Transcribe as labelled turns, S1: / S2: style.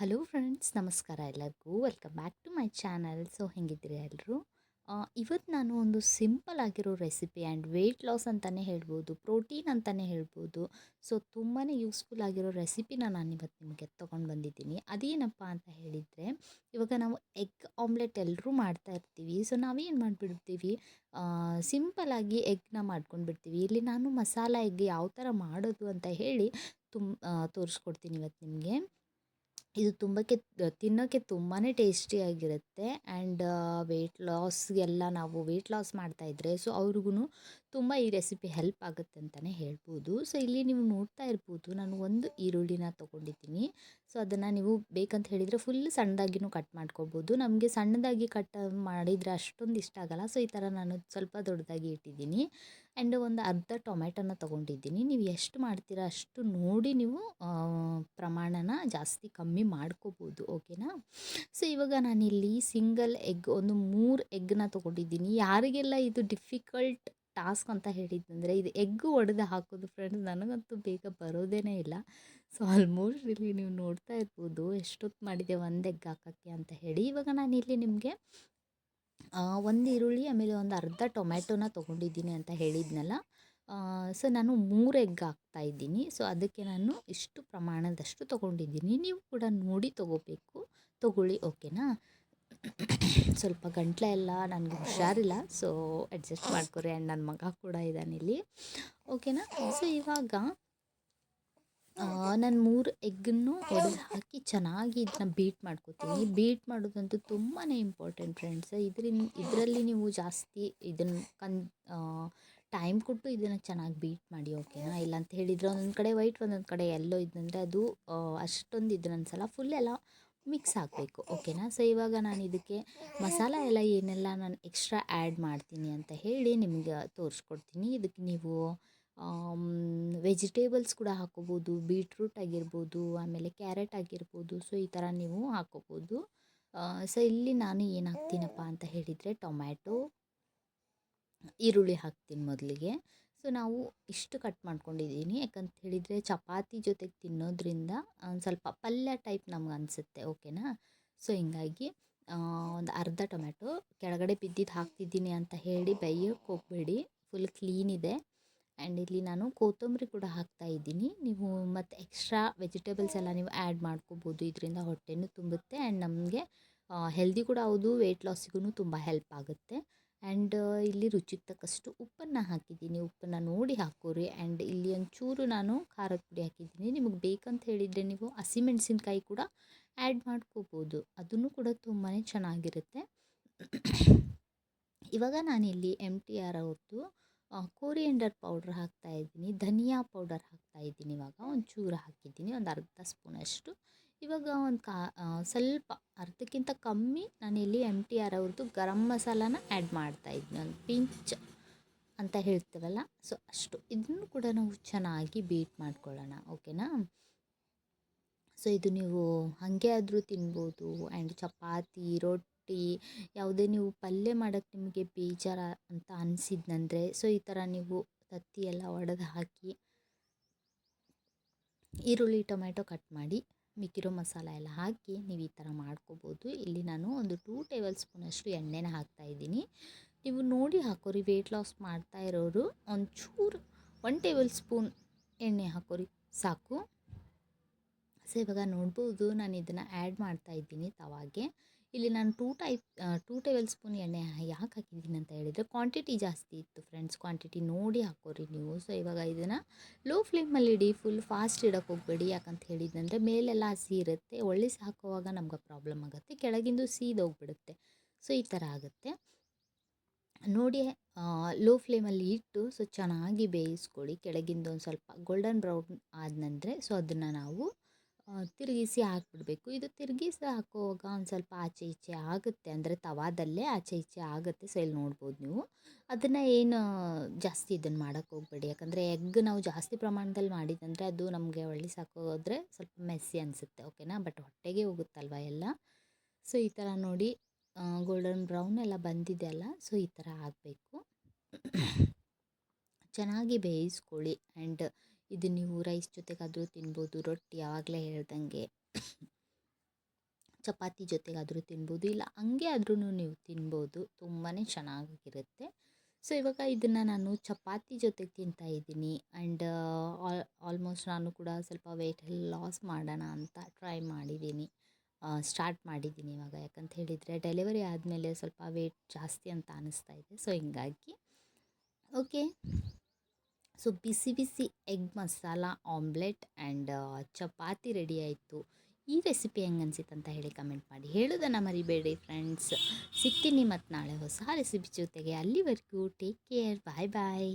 S1: Hello friends, ನಮಸ್ಕಾರ ಎಲ್ಲರಿಗೂ. Welcome back to my channel. So ಹೆಂಗಿದ್ದೀರಿ ಎಲ್ಲರೂ? ಇವತ್ತು ನಾನು ಒಂದು ಸಿಂಪಲ್ ಆಗಿರೋ ರೆಸಿಪಿ ಆ್ಯಂಡ್ ವೆಯ್ಟ್ ಲಾಸ್ ಅಂತಲೇ ಹೇಳ್ಬೋದು, ಪ್ರೋಟೀನ್ ಅಂತಲೇ ಹೇಳ್ಬೋದು. ಸೊ ತುಂಬಾ ಯೂಸ್ಫುಲ್ ಆಗಿರೋ ರೆಸಿಪಿನ ನಾನು ಇವತ್ತು ನಿಮಗೆ ತೊಗೊಂಡು ಬಂದಿದ್ದೀನಿ. ಅದೇನಪ್ಪ ಅಂತ ಹೇಳಿದರೆ, ಇವಾಗ ನಾವು ಎಗ್ ಆಮ್ಲೆಟ್ ಎಲ್ಲರೂ ಮಾಡ್ತಾ ಇರ್ತೀವಿ. ಸೊ ನಾವೇನು ಮಾಡಿಬಿಡ್ತೀವಿ, ಸಿಂಪಲಾಗಿ ಎಗ್ನ ಮಾಡ್ಕೊಂಡು ಬಿಡ್ತೀವಿ. ಇಲ್ಲಿ ನಾನು ಮಸಾಲ ಎಗ್ ಯಾವ ಥರ ಮಾಡೋದು ಅಂತ ಹೇಳಿ ತೋರಿಸ್ಕೊಡ್ತೀನಿ ಇವತ್ತು ನಿಮಗೆ. ಇದು ತಿನ್ನೋಕ್ಕೆ ತುಂಬಾ ಟೇಸ್ಟಿಯಾಗಿರುತ್ತೆ. ಆ್ಯಂಡ್ ವೆಯ್ಟ್ ಲಾಸ್ ಮಾಡ್ತಾಯಿದ್ರೆ ಸೊ ಅವ್ರಿಗೂ ತುಂಬ ಈ ರೆಸಿಪಿ ಹೆಲ್ಪ್ ಆಗುತ್ತೆ ಅಂತಲೇ ಹೇಳ್ಬೋದು. ಸೊ ಇಲ್ಲಿ ನೀವು ನೋಡ್ತಾ ಇರ್ಬೋದು, ನಾನು ಒಂದು ಈರುಳ್ಳಿನ ತೊಗೊಂಡಿದ್ದೀನಿ. ಸೊ ಅದನ್ನು ನೀವು ಬೇಕಂತ ಹೇಳಿದರೆ ಫುಲ್ ಸಣ್ಣದಾಗಿನೂ ಕಟ್ ಮಾಡ್ಕೊಬೋದು. ನಮಗೆ ಸಣ್ಣದಾಗಿ ಕಟ್ ಮಾಡಿದರೆ ಅಷ್ಟೊಂದು ಇಷ್ಟ ಆಗಲ್ಲ. ಸೊ ಈ ಥರ ನಾನು ಸ್ವಲ್ಪ ದೊಡ್ಡದಾಗಿ ಇಟ್ಟಿದ್ದೀನಿ. ಆ್ಯಂಡ್ ಒಂದು ಅರ್ಧ ಟೊಮೆಟೊನ ತೊಗೊಂಡಿದ್ದೀನಿ. ನೀವು ಎಷ್ಟು ಮಾಡ್ತೀರಾ ಅಷ್ಟು ನೋಡಿ ನೀವು ಪ್ರಮಾಣನ ಜಾಸ್ತಿ ಕಮ್ಮಿ ಮಾಡ್ಕೋಬೋದು, ಓಕೆನಾ. ಸೊ ಇವಾಗ ನಾನಿಲ್ಲಿ ಸಿಂಗಲ್ ಎಗ್ ಒಂದು 3 ಎಗ್ನ ತೊಗೊಂಡಿದ್ದೀನಿ. ಯಾರಿಗೆಲ್ಲ ಇದು ಡಿಫಿಕಲ್ಟ್ ಟಾಸ್ಕ್ ಅಂತ ಹೇಳಿದ್ದಂದರೆ, ಇದು ಎಗ್ಗು ಒಡೆದು ಹಾಕೋದು ಫ್ರೆಂಡ್ಸ್, ನನಗಂತೂ ಬೇಗ ಬರೋದೇ ಇಲ್ಲ. ಸೊ ಆಲ್ಮೋಸ್ಟ್ ಇಲ್ಲಿ ನೀವು ನೋಡ್ತಾ ಇರ್ಬೋದು ಎಷ್ಟೊತ್ತು ಮಾಡಿದೆ ಒಂದು ಎಗ್ ಹಾಕೋಕ್ಕೆ ಅಂತ ಹೇಳಿ. ಇವಾಗ ನಾನಿಲ್ಲಿ ನಿಮಗೆ ಒಂದು ಈರುಳ್ಳಿ ಆಮೇಲೆ ಒಂದು ಅರ್ಧ ಟೊಮ್ಯಾಟೊನ ತೊಗೊಂಡಿದ್ದೀನಿ ಅಂತ ಹೇಳಿದ್ನಲ್ಲ. ಸೊ ನಾನು 3 ಎಗ್ ಹಾಕ್ತಾಯಿದ್ದೀನಿ. ಸೊ ಅದಕ್ಕೆ ನಾನು ಇಷ್ಟು ಪ್ರಮಾಣದಷ್ಟು ತೊಗೊಂಡಿದ್ದೀನಿ. ನೀವು ಕೂಡ ನೋಡಿ ತೊಗೊಳ್ಳಿ, ಓಕೆನಾ. ಸ್ವಲ್ಪ ಗಂಟ್ಲ ಎಲ್ಲ ನನಗೆ ಹುಷಾರಿಲ್ಲ, ಸೊ ಅಡ್ಜಸ್ಟ್ ಮಾಡ್ಕೊರಿ. ಆ್ಯಂಡ್ ನನ್ನ ಮಗ ಕೂಡ ಇದ್ದಾನಿಲ್ಲಿ, ಓಕೆನಾ. ಸೊ ಇವಾಗ ನಾನು 3 ಎಗ್ಗನ್ನು ಒಡೆದು ಹಾಕಿ ಚೆನ್ನಾಗಿ ಇದನ್ನ ಬೀಟ್ ಮಾಡ್ಕೊತೀನಿ. ಬೀಟ್ ಮಾಡೋದಂತೂ ತುಂಬಾ ಇಂಪಾರ್ಟೆಂಟ್ ಫ್ರೆಂಡ್ಸ್. ಇದರಲ್ಲಿ ನೀವು ಜಾಸ್ತಿ ಟೈಮ್ ಕೊಟ್ಟು ಇದನ್ನು ಚೆನ್ನಾಗಿ ಬೀಟ್ ಮಾಡಿ, ಓಕೆನಾ. ಇಲ್ಲ ಅಂತ ಹೇಳಿದರೆ ಒಂದೊಂದು ಕಡೆ ವೈಟ್ ಒಂದೊಂದು ಕಡೆ ಎಲ್ಲೋ ಇದ್ದಂದರೆ ಅದು ಅಷ್ಟೊಂದು ಇದನ್ನ ಅನ್ಸಲ್ಲ. ಫುಲ್ ಎಲ್ಲ ಮಿಕ್ಸ್ ಆಗಬೇಕು, ಓಕೆನಾ. ಸೊ ಇವಾಗ ನಾನು ಇದಕ್ಕೆ ಮಸಾಲ ಎಲ್ಲ ಏನೆಲ್ಲ ನಾನು ಎಕ್ಸ್ಟ್ರಾ ಆ್ಯಡ್ ಮಾಡ್ತೀನಿ ಅಂತ ಹೇಳಿ ನಿಮಗೆ ತೋರಿಸ್ಕೊಡ್ತೀನಿ. ಇದಕ್ಕೆ ನೀವು ವೆಜಿಟೇಬಲ್ಸ್ ಕೂಡ ಹಾಕೋಬೋದು. ಬೀಟ್ರೂಟ್ ಆಗಿರ್ಬೋದು, ಆಮೇಲೆ ಕ್ಯಾರೆಟ್ ಆಗಿರ್ಬೋದು. ಸೊ ಈ ಥರ ನೀವು ಹಾಕೋಬೋದು. ಸೊ ಇಲ್ಲಿ ನಾನು ಏನು ಹಾಕ್ತೀನಪ್ಪ ಅಂತ ಹೇಳಿದರೆ, ಟೊಮ್ಯಾಟೊ, ಈರುಳ್ಳಿ ಹಾಕ್ತೀನಿ ಮೊದಲಿಗೆ. ಸೊ ನಾವು ಇಷ್ಟು ಕಟ್ ಮಾಡ್ಕೊಂಡಿದ್ದೀನಿ, ಯಾಕಂತ ಹೇಳಿದರೆ ಚಪಾತಿ ಜೊತೆಗೆ ತಿನ್ನೋದ್ರಿಂದ ಒಂದು ಸ್ವಲ್ಪ ಪಲ್ಯ ಟೈಪ್ ನಮ್ಗೆ ಅನಿಸುತ್ತೆ, ಓಕೆನಾ. ಸೊ ಹಿಂಗಾಗಿ ಒಂದು ಅರ್ಧ ಟೊಮ್ಯಾಟೊ ಕೆಳಗಡೆ ಬಿದ್ದಿದ್ದು ಹಾಕ್ತಿದ್ದೀನಿ ಅಂತ ಹೇಳಿ ಬೇಯೋಕ್ಕೆ ಹೋಗಬೇಡಿ, ಫುಲ್ ಕ್ಲೀನ್ ಇದೆ. ಆ್ಯಂಡ್ ಇಲ್ಲಿ ನಾನು ಕೊತ್ತಂಬರಿ ಕೂಡ ಹಾಕ್ತಾಯಿದ್ದೀನಿ. ನೀವು ಮತ್ತು ಎಕ್ಸ್ಟ್ರಾ ವೆಜಿಟೇಬಲ್ಸ್ ಎಲ್ಲ ನೀವು ಆ್ಯಡ್ ಮಾಡ್ಕೋಬೋದು. ಇದರಿಂದ ಹೊಟ್ಟೆನೂ ತುಂಬುತ್ತೆ ಆ್ಯಂಡ್ ನಮಗೆ ಹೆಲ್ದಿ ಕೂಡ ಹೌದು, ವೆಯ್ಟ್ ಲಾಸಿಗೂ ತುಂಬ ಹೆಲ್ಪ್ ಆಗುತ್ತೆ. ಆ್ಯಂಡ್ ಇಲ್ಲಿ ರುಚಿಗೆ ತಕ್ಕಷ್ಟು ಉಪ್ಪನ್ನು ಹಾಕಿದ್ದೀನಿ. ಉಪ್ಪನ್ನು ನೋಡಿ ಹಾಕೋರಿ. ಆ್ಯಂಡ್ ಇಲ್ಲಿ ಒಂಚೂರು ನಾನು ಖಾರದ ಪುಡಿ ಹಾಕಿದ್ದೀನಿ. ನಿಮಗೆ ಬೇಕಂತ ಹೇಳಿದರೆ ನೀವು ಹಸಿಮೆಣಸಿನ್ಕಾಯಿ ಕೂಡ ಆ್ಯಡ್ ಮಾಡ್ಕೋಬೋದು, ಅದನ್ನು ಕೂಡ ತುಂಬಾ ಚೆನ್ನಾಗಿರುತ್ತೆ. ಇವಾಗ ನಾನಿಲ್ಲಿ MTR ಅವ್ರದ್ದು ಕೋರಿಯಂಡರ್ ಪೌಡ್ರ್ ಹಾಕ್ತಾಯಿದ್ದೀನಿ, ಧನಿಯಾ ಪೌಡರ್ ಹಾಕ್ತಾಯಿದ್ದೀನಿ. ಇವಾಗ ಒಂಚೂರು ಹಾಕಿದ್ದೀನಿ, ಒಂದು ಅರ್ಧ ಸ್ಪೂನಷ್ಟು. ಇವಾಗ ಸ್ವಲ್ಪ ಅರ್ಧಕ್ಕಿಂತ ಕಮ್ಮಿ ನಾನಿಲ್ಲಿ MTR ಅವ್ರದ್ದು ಗರಂ ಮಸಾಲಾನ ಆ್ಯಡ್ ಮಾಡ್ತಾಯಿದ್ದೀನಿ, ಒಂದು ಪಿಂಚ್ ಅಂತ ಹೇಳ್ತೀವಲ್ಲ, ಸೊ ಅಷ್ಟು. ಇದನ್ನು ಕೂಡ ನಾವು ಚೆನ್ನಾಗಿ ಬೀಟ್ ಮಾಡ್ಕೊಳ್ಳೋಣ, ಓಕೆನಾ. ಸೊ ಇದು ನೀವು ಹಾಗೆ ಆದರೂ ತಿನ್ಬೋದು. ಆ್ಯಂಡ್ ಚಪಾತಿ, ರೊಟ್ಟಿ, ಯಾವುದೇ ನೀವು ಪಲ್ಯ ಮಾಡೋಕ್ಕೆ ನಿಮಗೆ ಬೇಜಾರ ಅಂತ ಅನಿಸಿದ್ನಂದರೆ ಸೊ ಈ ಥರ ನೀವು ತತ್ತಿ ಎಲ್ಲ ಒಡೆದು ಹಾಕಿ ಈರುಳ್ಳಿ ಟೊಮ್ಯಾಟೊ ಕಟ್ ಮಾಡಿ ಮಿಕ್ಕಿರೋ ಮಸಾಲ ಎಲ್ಲ ಹಾಕಿ ನೀವು ಈ ಥರ ಮಾಡ್ಕೋಬೋದು. ಇಲ್ಲಿ ನಾನು ಒಂದು 2 ಟೇಬಲ್ ಸ್ಪೂನಷ್ಟು ಎಣ್ಣೆನ ಹಾಕ್ತಾಯಿದ್ದೀನಿ. ನೀವು ನೋಡಿ ಹಾಕೋರಿ. ವೆಯ್ಟ್ ಲಾಸ್ ಮಾಡ್ತಾ ಇರೋರು ಒಂಚೂರು 1 ಟೇಬಲ್ ಸ್ಪೂನ್ ಎಣ್ಣೆ ಹಾಕೋರಿ ಸಾಕು. ಸೊ ಇವಾಗ ನೋಡ್ಬೋದು ನಾನು ಇದನ್ನು ಆ್ಯಡ್ ಮಾಡ್ತಾಯಿದ್ದೀನಿ ತವಾಗೆ. ಇಲ್ಲಿ ನಾನು 2 ಟೇಬಲ್ ಸ್ಪೂನ್ ಎಣ್ಣೆ ಯಾಕೆ ಹಾಕಿದ್ದೀನಿ ಅಂತ ಹೇಳಿದರೆ, ಕ್ವಾಂಟಿಟಿ ಜಾಸ್ತಿ ಇತ್ತು ಫ್ರೆಂಡ್ಸ್, ಕ್ವಾಂಟಿಟಿ ನೋಡಿ ಹಾಕೋರಿ ನೀವು. ಸೊ ಇವಾಗ ಇದನ್ನು ಲೋ ಫ್ಲೇಮಲ್ಲಿ ಇಡಿ, ಫುಲ್ ಫಾಸ್ಟ್ ಇಡೋಕ್ಕೆ ಹೋಗಬೇಡಿ. ಯಾಕಂತ ಹೇಳಿದಂದರೆ ಮೇಲೆಲ್ಲ ಹಸಿ ಇರುತ್ತೆ, ಒಳ್ಳಿಸಿ ಹಾಕುವಾಗ ನಮ್ಗೆ ಪ್ರಾಬ್ಲಮ್ ಆಗುತ್ತೆ, ಕೆಳಗಿಂದು ಸೀದೋಗ್ಬಿಡುತ್ತೆ. ಸೊ ಈ ಥರ ಆಗುತ್ತೆ ನೋಡಿ. ಲೋ ಫ್ಲೇಮಲ್ಲಿ ಇಟ್ಟು ಸೊ ಚೆನ್ನಾಗಿ ಬೇಯಿಸ್ಕೊಳ್ಳಿ. ಕೆಳಗಿಂದ ಒಂದು ಸ್ವಲ್ಪ ಗೋಲ್ಡನ್ ಬ್ರೌನ್ ಆದ ನಂತರ ಸೊ ಅದನ್ನು ನಾವು ತಿರುಗಿಸಿ ಹಾಕಿಬಿಡ್ಬೇಕು. ಇದು ತಿರುಗಿಸಿ ಹಾಕುವಾಗ ಒಂದು ಸ್ವಲ್ಪ ಆಚೆ ಈಚೆ ಆಗುತ್ತೆ, ಅಂದರೆ ತವಾದಲ್ಲೇ ಆಚೆ ಈಚೆ ಆಗುತ್ತೆ. ಸೊ ಇಲ್ಲಿ ನೋಡ್ಬೋದು ನೀವು. ಅದನ್ನು ಏನು ಜಾಸ್ತಿ ಇದನ್ನು ಮಾಡೋಕ್ಕೆ ಹೋಗಬೇಡಿ, ಯಾಕಂದರೆ ಎಗ್ ನಾವು ಜಾಸ್ತಿ ಪ್ರಮಾಣದಲ್ಲಿ ಮಾಡಿದಂದರೆ ಅದು ನಮಗೆ ಒಳ್ಳಿಸಿ ಹಾಕೋದ್ರೆ ಸ್ವಲ್ಪ ಮೆಸ್ಸಿ ಅನಿಸುತ್ತೆ, ಓಕೆನಾ. ಬಟ್ ಹೊಟ್ಟೆಗೆ ಹೋಗುತ್ತಲ್ವ ಎಲ್ಲ. ಸೊ ಈ ಥರ ನೋಡಿ ಗೋಲ್ಡನ್ ಬ್ರೌನ್ ಎಲ್ಲ ಬಂದಿದೆ ಅಲ್ಲ, ಸೊ ಈ ಥರ ಆಗಬೇಕು. ಚೆನ್ನಾಗಿ ಬೇಯಿಸ್ಕೊಳ್ಳಿ. ಆ್ಯಂಡ್ ಇದು ನೀವು ರೈಸ್ ಜೊತೆಗಾದರೂ ತಿನ್ಬೋದು, ರೊಟ್ಟಿ ಆವಾಗಲೇ ಹೇಳ್ದಂಗೆ ಚಪಾತಿ ಜೊತೆಗಾದರೂ ತಿನ್ಬೋದು, ಇಲ್ಲ ಹಂಗೆ ಆದ್ರೂ ನೀವು ತಿನ್ಬೋದು. ತುಂಬಾ ಚೆನ್ನಾಗಿರುತ್ತೆ. ಸೊ ಇವಾಗ ಇದನ್ನು ನಾನು ಚಪಾತಿ ಜೊತೆಗೆ ತಿಂತಾ ಇದ್ದೀನಿ. ಆ್ಯಂಡ್ ಆಲ್ಮೋಸ್ಟ್ ನಾನು ಕೂಡ ಸ್ವಲ್ಪ ವೆಯ್ಟ್ ಲಾಸ್ ಮಾಡೋಣ ಅಂತ ಟ್ರೈ ಮಾಡಿದ್ದೀನಿ. ಸ್ಟಾರ್ಟ್ ಮಾಡಿದ್ದೀನಿ ಇವಾಗ. ಯಾಕಂತ ಹೇಳಿದರೆ ಡೆಲಿವರಿ ಆದಮೇಲೆ ಸ್ವಲ್ಪ ವೆಯ್ಟ್ ಜಾಸ್ತಿ ಅಂತ ಅನ್ನಿಸ್ತಾ ಇದೆ. ಸೊ ಹಿಂಗಾಗಿ ಓಕೆ. ಸೊ ಬಿಸಿ ಬಿಸಿ egg masala omelette and chapati ready ಆಯಿತು. ಈ ರೆಸಿಪಿ ಹೆಂಗೆ ಅನ್ಸಿತ್ತು ಅಂತ ಹೇಳಿ ಕಮೆಂಟ್ ಮಾಡಿ ಹೇಳೋದನ್ನು ಮರಿಬೇಡಿ ಫ್ರೆಂಡ್ಸ್. ಸಿಗ್ತೀನಿ ಮತ್ತು ನಾಳೆ ಹೊಸ ರೆಸಿಪಿ ಜೊತೆಗೆ. ಅಲ್ಲಿವರೆಗೂ ಟೇಕ್ ಕೇರ್. ಬಾಯ್ ಬಾಯ್.